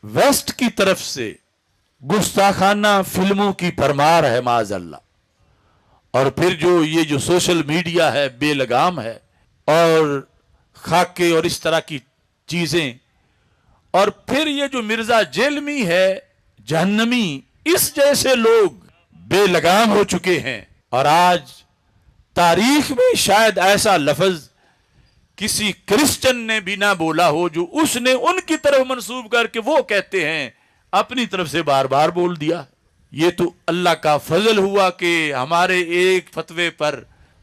Waste की तरफ से गुस्ताखाना फिल्मों की भरमार है माज़अल्लाह। और फिर जो सोशल मीडिया है बेलगाम है, और खाके और इस तरह की चीजें, और फिर ये जो मिर्जा जेलमी है जहन्नमी, इस जैसे लोग बेलगाम हो चुके हैं। और आज तारीख में शायद ऐसा लफ्ज किसी क्रिश्चियन ने भी ना बोला हो जो उसने उनकी तरफ मंसूब करके वो कहते हैं अपनी तरफ से बार बार बोल दिया। ये तो अल्लाह का फजल हुआ कि हमारे एक फतवे पर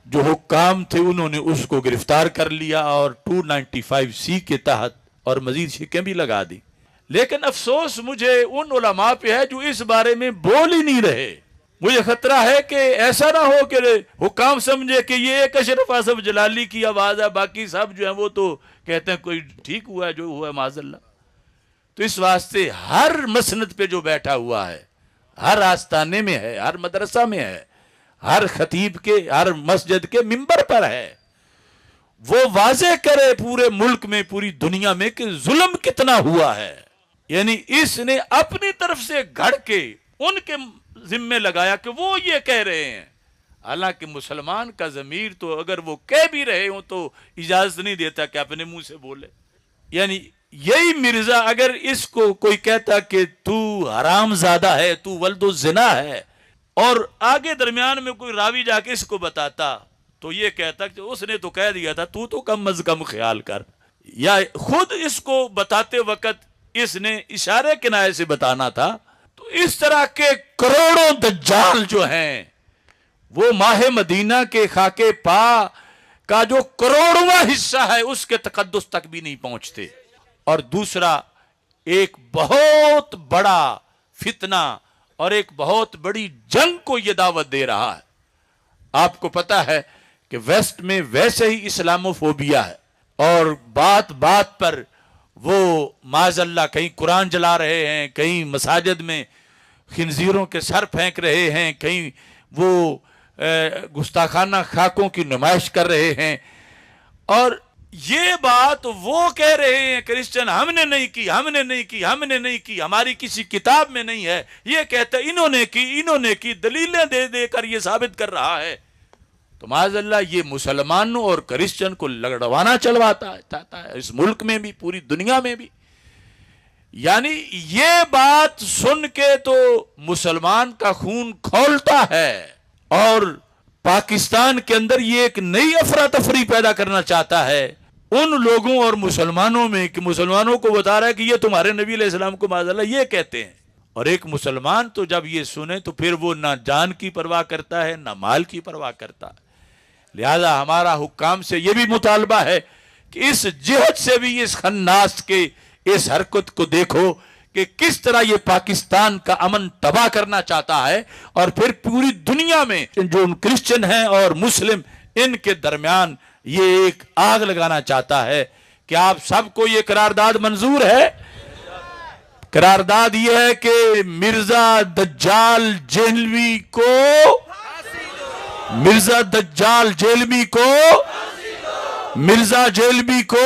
जो हुक्काम थे उन्होंने उसको गिरफ्तार कर लिया और 295C के तहत और मजीद शिकें भी लगा दी। लेकिन अफसोस मुझे उन उलमा पे है जो इस बारे में बोल ही नहीं रहे। मुझे खतरा है कि ऐसा ना हो कि हुक्काम समझे कि ये एक अशरफ आसफ जलाली की आवाज़ है, बाकी सब जो है वो तो कहते हैं कोई ठीक हुआ है जो हुआ है माज़अल्लाह। तो इस वास्ते हर मसनद पे जो बैठा हुआ है, हर आस्ताने में है, हर मदरसा में है, हर खतीब के, हर मस्जिद के मिंबर पर है, वो वाज़े करे पूरे मुल्क में, पूरी दुनिया में कि जुल्म कितना हुआ है। यानी इसने अपनी तरफ से घड़ के उनके जिम्मे लगाया कि वो ये कह रहे हैं, हालांकि मुसलमान का ज़मीर तो अगर वो कह भी रहे हो तो इजाजत नहीं देता कि अपने मुंह से बोले। यानी यही मिर्जा अगर इसको कोई कहता कि तू हरामजादा है, तू वल्दो ज़िना है, और आगे दरमियान में कोई रावी जाके इसको बताता तो ये कहता कि उसने तो कह दिया था, तू तो कम अज कम ख्याल कर। या खुद इसको बताते वक्त इसने इशारे किनारे से बताना था। तो इस तरह के करोड़ों दज्जाल जो हैं वो माह मदीना के खाके पा का जो करोड़वां हिस्सा है उसके तकद्दुस तक भी नहीं पहुंचते। और दूसरा, एक बहुत बड़ा फितना और एक बहुत बड़ी जंग को यह दावत दे रहा है। आपको पता है कि वेस्ट में वैसे ही इस्लामोफोबिया है, और बात बात पर वो माज़अल्लाह कहीं कुरान जला रहे हैं, कहीं मसाजिद में खिंजीरों के सर फेंक रहे हैं, कहीं वो गुस्ताखाना खाकों की नुमाइश कर रहे हैं। और ये बात वो कह रहे हैं क्रिश्चियन, हमने नहीं की, हमने नहीं की, हमने नहीं की, हमारी किसी किताब में नहीं है। ये कहते इन्होंने की, इन्होंने की, दलीलें दे दे कर ये साबित कर रहा है। तो माज़अल्लाह ये मुसलमानों और क्रिश्चियन को लड़वाना चाहता है इस मुल्क में भी, पूरी दुनिया में भी। यानी ये बात सुन के तो मुसलमान का खून खौलता है, और पाकिस्तान के अंदर ये एक नई अफरा तफरी पैदा करना चाहता है उन लोगों और मुसलमानों में कि मुसलमानों को बता रहा है कि ये तुम्हारे नबी अलैहिस्सलाम को माज़अल्लाह ये कहते हैं। और एक मुसलमान तो जब ये सुने तो फिर वो ना जान की परवाह करता है ना माल की परवाह करता है। लिहाजा हमारा हुक्काम से ये भी मुतालबा है कि इस जिहद से भी इस खन्नास के इस हरकत को देखो कि किस तरह ये पाकिस्तान का अमन तबाह करना चाहता है, और फिर पूरी दुनिया में जो क्रिश्चियन हैं और मुस्लिम इनके दरमियान ये एक आग लगाना चाहता है। कि आप सबको ये करारदाद मंजूर है? करारदाद ये है कि मिर्जा दज्जाल जेलवी को, मिर्जा दज्जाल जेलवी को, मिर्जा जेलवी को